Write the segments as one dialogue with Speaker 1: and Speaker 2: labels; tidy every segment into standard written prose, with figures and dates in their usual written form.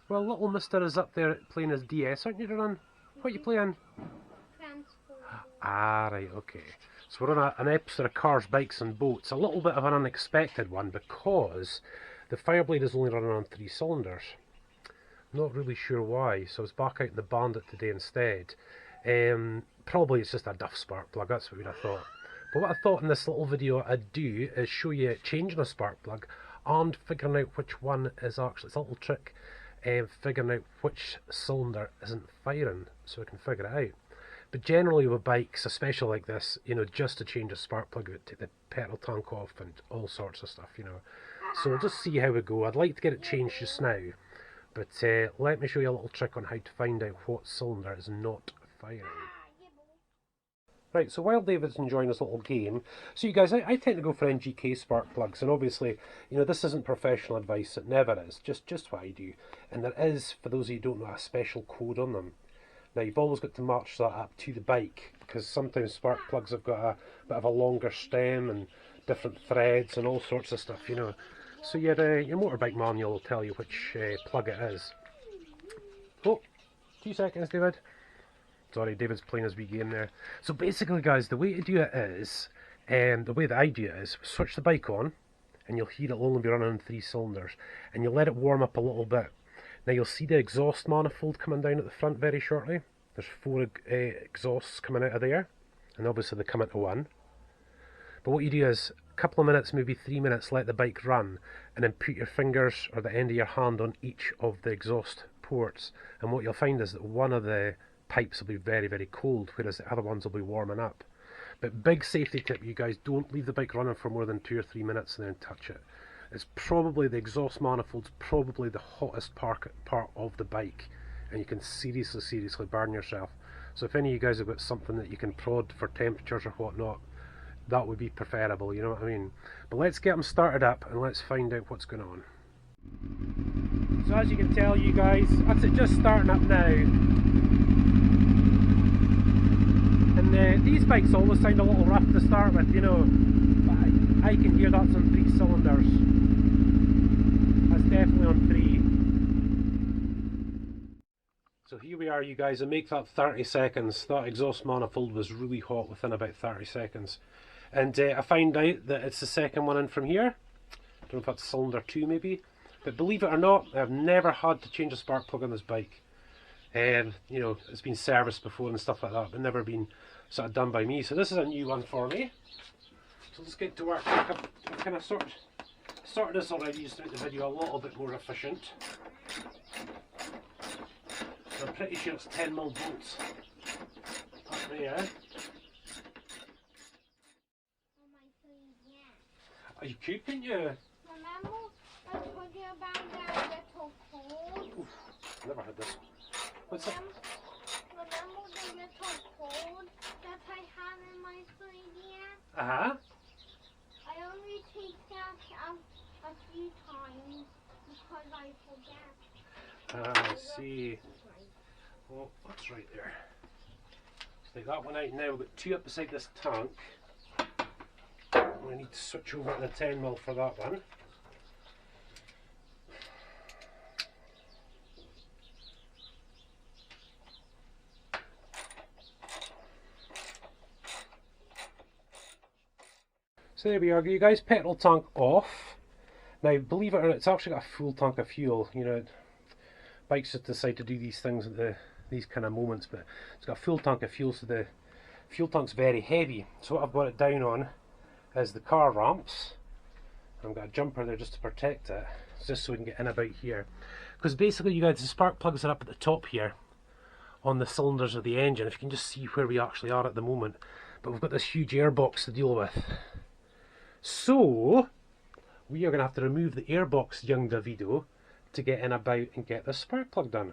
Speaker 1: Well, little mister is up there playing his DS, aren't you, Ron? What are you playing? Ah, right, okay. So we're on an episode of Cars, Bikes and Boats. A little bit of an unexpected one because the Fireblade is only running on 3 cylinders. Not really sure why, so I was back out in the Bandit today instead. Probably it's just a duff spark plug, that's what I thought. But what I thought in this little video I'd do is show you changing a spark plug and figuring out which one is actually, it's a little trick, figuring out which cylinder isn't firing so we can figure it out. But generally with bikes, especially like this, you know, just to change a spark plug, it would take the petrol tank off and all sorts of stuff, you know. So we'll just see how we go. I'd like to get it changed just now, but let me show you a little trick on how to find out what cylinder is not firing. Right, so while David's enjoying this little game, so you guys, I tend to go for NGK spark plugs, and obviously, you know, this isn't professional advice, it never is, just what I do. And there is, for those of you who don't know, a special code on them. Now, you've always got to match that up to the bike, because sometimes spark plugs have got a bit of a longer stem and different threads and all sorts of stuff, you know. So your motorbike manual will tell you which plug it is. Oh, 2 seconds, David. Sorry, David's playing his wee game there. So basically, guys, the way to do it is, the way that I do it is, switch the bike on, and you'll hear it'll only be running on 3 cylinders, and you'll let it warm up a little bit. Now you'll see the exhaust manifold coming down at the front very shortly. There's 4 exhausts coming out of there, and obviously they come into one. But what you do is, a couple of minutes, maybe 3 minutes, let the bike run, and then put your fingers or the end of your hand on each of the exhaust ports, and what you'll find is that one of the pipes will be very, very cold, whereas the other ones will be warming up. But big safety tip, you guys, don't leave the bike running for more than 2 or 3 minutes and then touch it. It's probably, the exhaust manifold's probably the hottest part of the bike, and you can seriously burn yourself. So if any of you guys have got something that you can prod for temperatures or whatnot, that would be preferable, you know what I mean? But let's get them started up and let's find out what's going on. So as you can tell, you guys, that's it just starting up now. And these bikes always sound a little rough to start with, you know, but I can hear that's on 3 cylinders. That's definitely on 3. So here we are, you guys, and make that 30 seconds. That exhaust manifold was really hot within about 30 seconds. And I find out that it's the second one in from here. I don't know if that's cylinder 2 maybe. But believe it or not, I've never had to change a spark plug on this bike. You know, it's been serviced before and stuff like that, but never been sort of done by me. So this is a new one for me. So let's get to work. I've kind of sorted this already just to make the video a little bit more efficient. I'm pretty sure it's 10mm bolts up there. Oh, you could, couldn't you?
Speaker 2: Remember I told you about that little code?
Speaker 1: Oof, never had this. What's that?
Speaker 2: Remember the little code that I had in my 3DS?
Speaker 1: Uh-huh.
Speaker 2: I only take that out a few times because I forget.
Speaker 1: I see. Well, that's right there. Let's take that one out now. We've got 2 up beside this tank. We need to switch over to the 10mm for that one. So there we are, you guys, petrol tank off. Now, believe it or not, it's actually got a full tank of fuel. You know, bikes just decide to do these things at these kind of moments, but it's got a full tank of fuel, so the fuel tank's very heavy. So what I've got it down on is the car ramps. I've got a jumper there just to protect it, just so we can get in about here. Because basically, you guys, the spark plugs are up at the top here on the cylinders of the engine, if you can just see where we actually are at the moment. But we've got this huge airbox to deal with. So we are going to have to remove the airbox, young Davido, to get in about and get this spark plug done.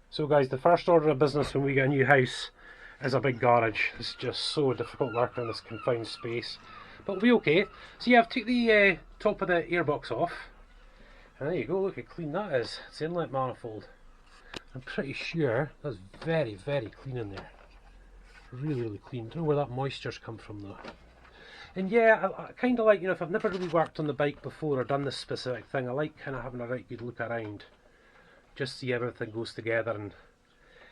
Speaker 1: So guys, the first order of business when we get a new house is a big garage. It's just so difficult working in this confined space, but it'll be okay. So yeah, I've took the top of the airbox off, and there you go, look how clean that is. It's the inlet manifold. I'm pretty sure that's very, very clean in there. Really, really clean. Don't know where that moisture's come from though. And yeah, I kind of like, you know, if I've never really worked on the bike before or done this specific thing, I like kind of having a right good look around. Just see everything goes together, and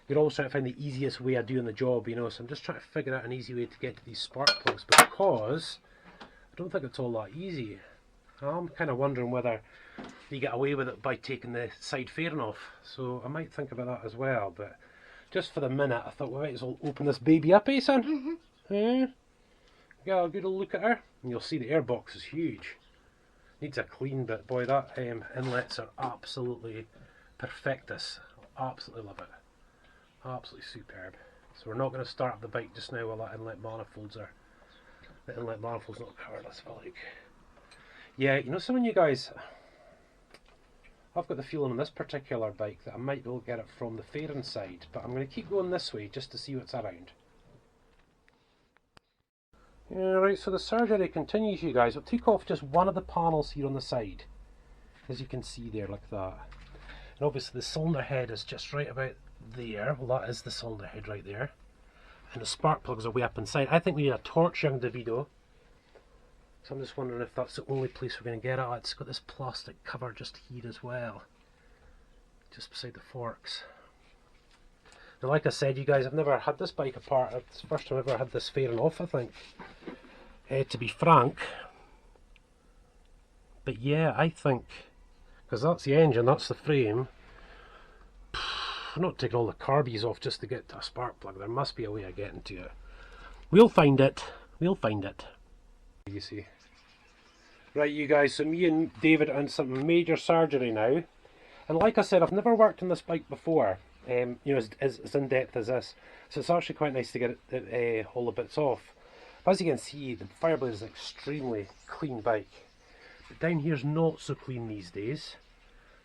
Speaker 1: you're always trying to find the easiest way of doing the job, you know, so I'm just trying to figure out an easy way to get to these spark plugs, because I don't think it's all that easy. I'm kind of wondering whether you get away with it by taking the side fairing off, so I might think about that as well, but just for the minute I thought we might as well open this baby up, eh son? Get a good old look at her, and you'll see the airbox is huge. Needs a clean bit, boy. That inlets are absolutely perfectus. Absolutely love it. Absolutely superb. So we're not going to start the bike just now while that inlet manifolds are. The inlet manifold's not covered. Let's have a look. Yeah, you know, some of you guys, I've got the feeling on this particular bike that I might be able to get it from the fairing side, but I'm going to keep going this way just to see what's around. Yeah, right, so the surgery continues, you guys. I've took off just one of the panels here on the side, as you can see there, like that. And obviously the cylinder head is just right about there. Well, that is the cylinder head right there. And the spark plugs are way up inside. I think we need a torch, young Davido. So I'm just wondering if that's the only place we're going to get it. It's got this plastic cover just here as well, just beside the forks. Now, like I said, you guys, I've never had this bike apart. It's the first time I've ever had this fairing off, I think, to be frank. But yeah, I think, because that's the engine, that's the frame, I'm not taking all the carbies off just to get to a spark plug. There must be a way of getting to it. We'll find it. We'll find it. You see. Right, you guys, so me and David are in some major surgery now. And like I said, I've never worked on this bike before. You know, as in depth as this, so it's actually quite nice to get all the bits off. But as you can see, the Fireblade is an extremely clean bike, but down here's not so clean these days.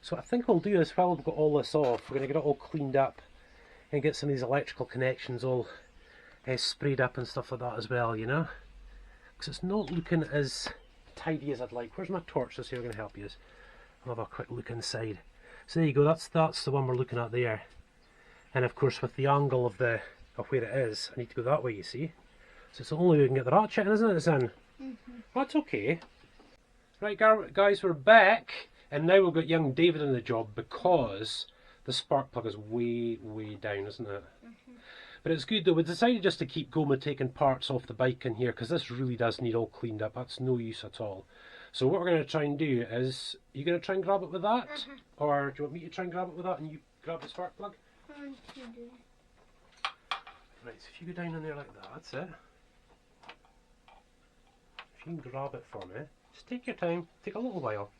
Speaker 1: So what I think we'll do is, while we've got all this off, we're going to get it all cleaned up and get some of these electrical connections all sprayed up and stuff like that as well, you know, because it's not looking as tidy as I'd like. Where's my torch? This here going to help you. I'll have a quick look inside. So there you go. That's the one we're looking at there. And of course, with the angle of where it is, I need to go that way, you see. So it's the only way we can get the ratchet in, isn't it, son? That's okay. Right, guys, we're back. And now we've got young David in the job, because the spark plug is way, way down, isn't it? But it's good though. We decided just to keep going with taking parts off the bike in here, because this really does need all cleaned up. That's no use at all. So what we're going to try and do is, are you going to try and grab it with that? Or do you want me to try and grab it with that and you grab the spark plug? Right, so if you go down in there like that, that's it. If you can grab it for me, just take your time, take a little while.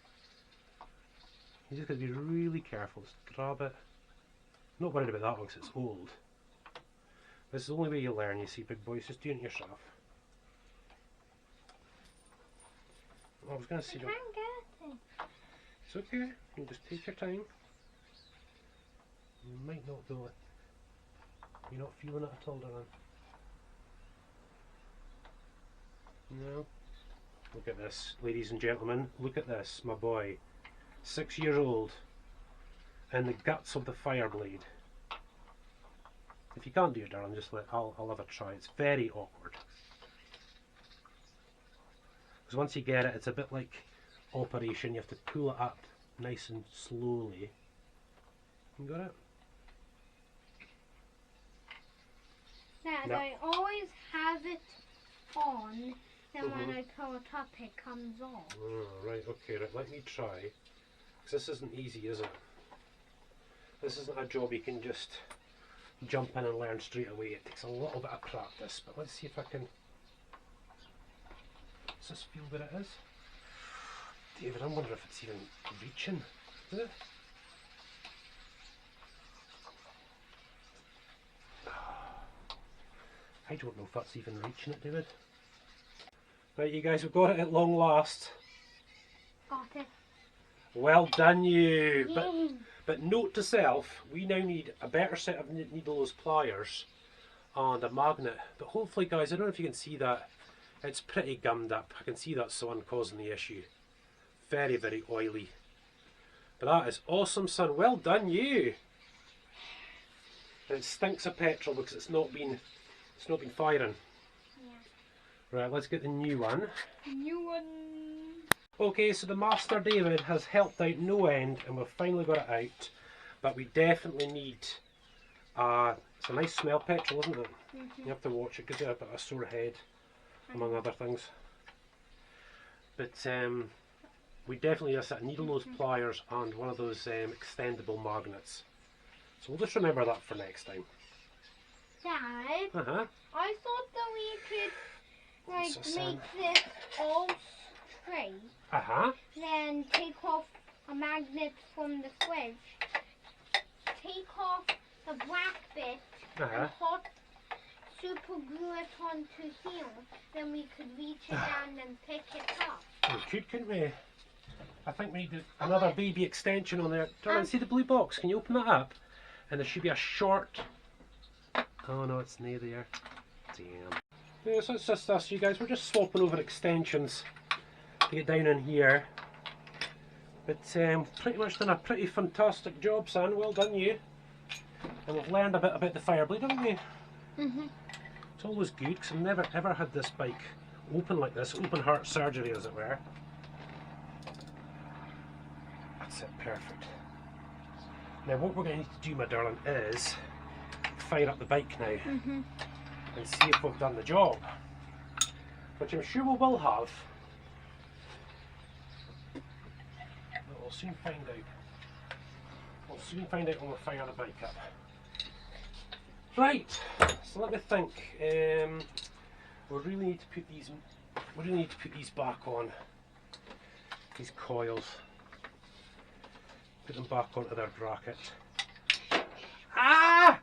Speaker 1: You just got to be really careful, just grab it. I'm not worried about that one because it's old. This is the only way you learn, you see, big boys, just doing it yourself. I was going to see.
Speaker 2: I can't get it.
Speaker 1: It's okay, you just take your time. You might not do it. You're not feeling it at all, darling. No. Look at this, ladies and gentlemen. Look at this, my boy. 6 years old. And the guts of the Fireblade. If you can't do it, darling, just I'll have a try. It's very awkward. Because once you get it, it's a bit like operation. You have to pull it up nice and slowly. You got it?
Speaker 2: Dad,
Speaker 1: No.
Speaker 2: I always have it on, then when I pull it up, it comes off.
Speaker 1: Oh, right, okay, right, let me try. Because this isn't easy, is it? This isn't a job you can just jump in and learn straight away. It takes a little bit of practice, but let's see if I can. Does this feel where it is? David, I wonder if it's even reaching. Is it? I don't know if that's even reaching it, David. Right, you guys, we've got it at long last.
Speaker 2: Got it.
Speaker 1: Well done, you.
Speaker 2: Yay.
Speaker 1: But note to self, we now need a better set of needles, pliers, and a magnet. But hopefully, guys, I don't know if you can see that. It's pretty gummed up. I can see that's the one causing the issue. Very, very oily. But that is awesome, son. Well done, you. And it stinks of petrol because it's not been firing.
Speaker 2: Yeah.
Speaker 1: Right, let's get the new one.
Speaker 2: New one.
Speaker 1: Okay, so the Master David has helped out no end and we've finally got it out. But we definitely need, it's a nice smell petrol, isn't it? You have to watch it, gives you a bit of a sore head, among other things. But we definitely need a set of needle nose pliers and one of those extendable magnets. So we'll just remember that for next time.
Speaker 2: Dad,
Speaker 1: Uh-huh.
Speaker 2: I thought that we could
Speaker 1: What's this,
Speaker 2: make this all straight,
Speaker 1: Uh-huh.
Speaker 2: then take off a magnet from the switch, take off the black bit, and hot super glue it onto here. Then we could reach it down and pick it up.
Speaker 1: We could, couldn't we? I think we need another baby extension on there. Darling, see the blue box? Can you open that up? And there should be a short... Oh no, it's near there. Damn. Yeah, so it's just us, you guys. We're just swapping over extensions to get down in here. But pretty much done a pretty fantastic job, son. Well done, you. And we've learned a bit about the Fireblade, haven't we? It's always good, because I've never ever had this bike open like this, open heart surgery as it were. That's it, perfect. Now what we're going to need to do, my darling, is fire up the bike now and see if we've done the job. Which I'm sure we will have. But we'll soon find out. We'll soon find out when we fire the bike up. Right, so let me think. We really need to put these. We really need to put these back on. These coils. Put them back onto their bracket. Ah!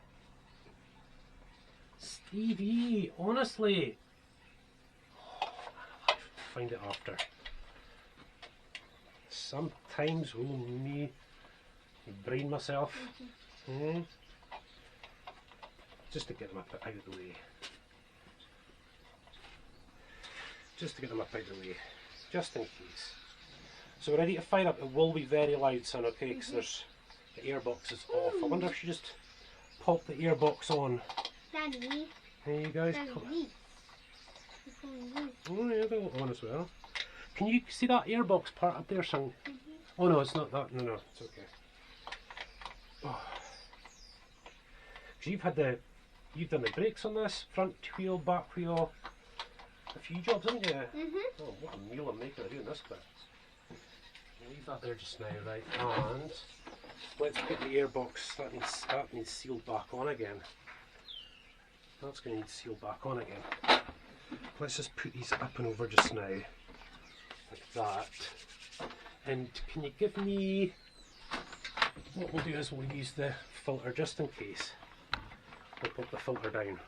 Speaker 1: Stevie, honestly. Oh, I'll find it after. Sometimes, oh me, brain myself. Just to get them up out of the way. Just to get them up out of the way. Just in case. So we're ready to fire up. It will be very loud, son, okay? Because there's the airbox is off. I wonder if you just pop the airbox on.
Speaker 2: Daddy.
Speaker 1: There you guys.
Speaker 2: Daddy.
Speaker 1: Oh yeah, got it on as well. Can you see that airbox part up there, son? Oh no, it's not that. No, it's okay. Oh. 'Cause you've done the brakes on this, front wheel, back wheel, a few jobs, haven't you? Oh, what a meal I'm making of doing this bit. Leave that there just now, right? And let's put the airbox. That needs sealed back on again. That's going to need sealed back on again. Let's just put these up and over just now, like that. And can you give me? What we'll do is we'll use the filter just in case. We'll put the filter down.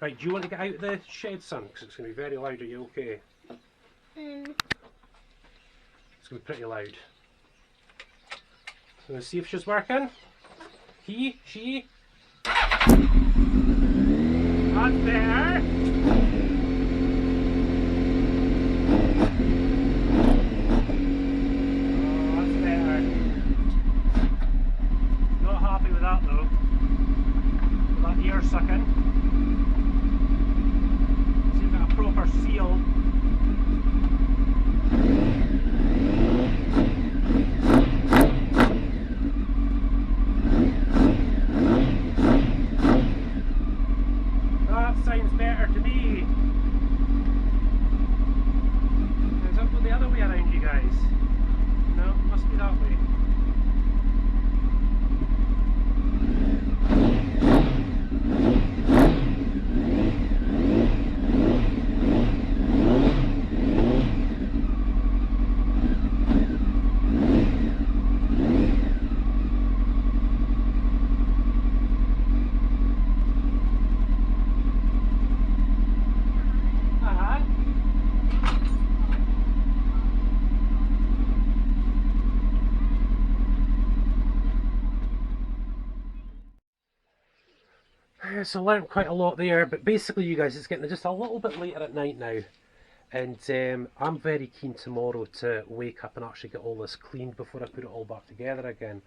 Speaker 1: Right, do you want to get out of the shed, son? Because it's going to be very loud. Are you okay? It's going to be pretty loud. So let's see if she's working. She. That's there. Oh, that's better. Not happy with that though. With that ear sucking. See if we've got a proper seal. That sounds better to me. Is that the other way around, you guys? No, it must be that way. So I learned quite a lot there, but basically you guys, it's getting just a little bit later at night now, and I'm very keen tomorrow to wake up and actually get all this cleaned before I put it all back together again.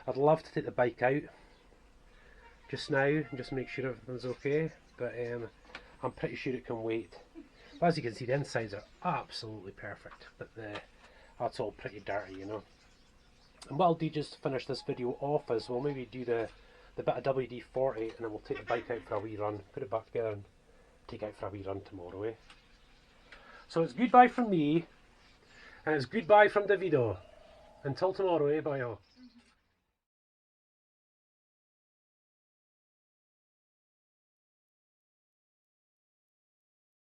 Speaker 1: I'd love to take the bike out just now and just make sure everything's okay, but I'm pretty sure it can wait. But as you can see, the insides are absolutely perfect, but that's all pretty dirty, you know. And what I'll do just to finish this video off is we'll maybe do the bit of WD-40, and then we'll take the bike out for a wee run, put it back together and take out for a wee run tomorrow, eh? So it's goodbye from me, and it's goodbye from Davido. Until tomorrow, eh, bye all.